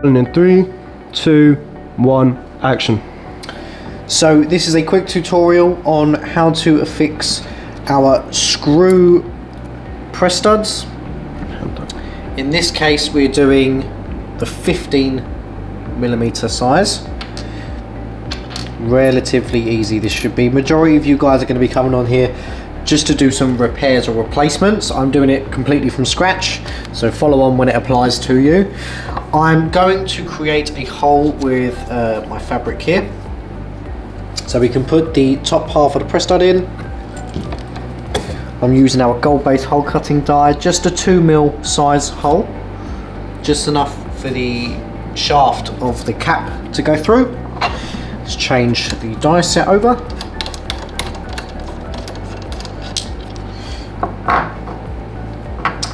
And in 3, 2, 1, action. So this is a quick tutorial on how to affix our screw press studs. In this case we're doing the 15mm size. Relatively easy this should be. Majority of you guys are going to be coming on here just to do some repairs or replacements. I'm doing it completely from scratch, so follow on when it applies to you. I'm going to create a hole with my fabric here, so we can put the top half of the press stud in. I'm using our gold based hole cutting die, just a 2mm size hole, just enough for the shaft of the cap to go through. Let's change the die set over.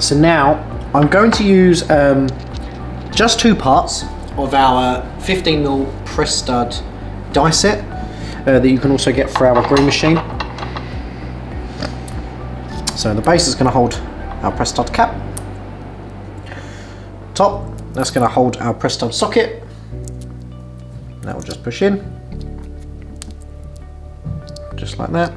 So now I'm going to use just 2 parts of our 15mm press stud die set that you can also get for our green machine. So the base is going to hold our press stud cap. Top, that's going to hold our press stud socket. That will just push in, just like that.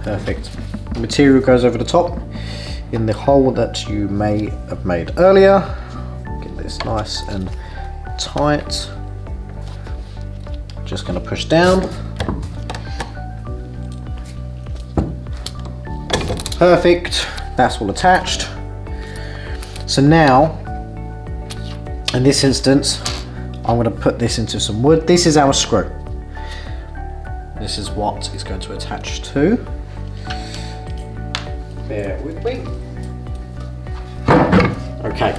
Perfect. The material goes over the top in the hole that you may have made earlier. Get this nice and tight. Just going to push down. Perfect. That's all attached. So now, in this instance, I'm going to put this into some wood. This is our screw. This is what it's going to attach to. Bear with me. Okay.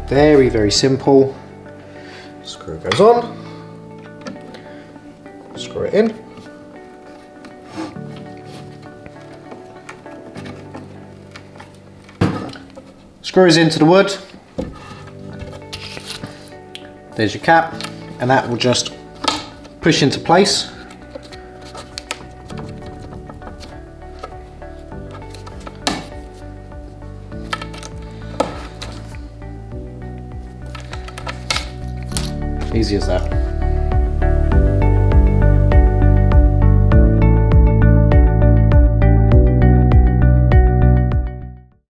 Very, very simple. Screw goes on. Screw it in. Screws into the wood. There's your cap, and that will just push into place. Easy as that.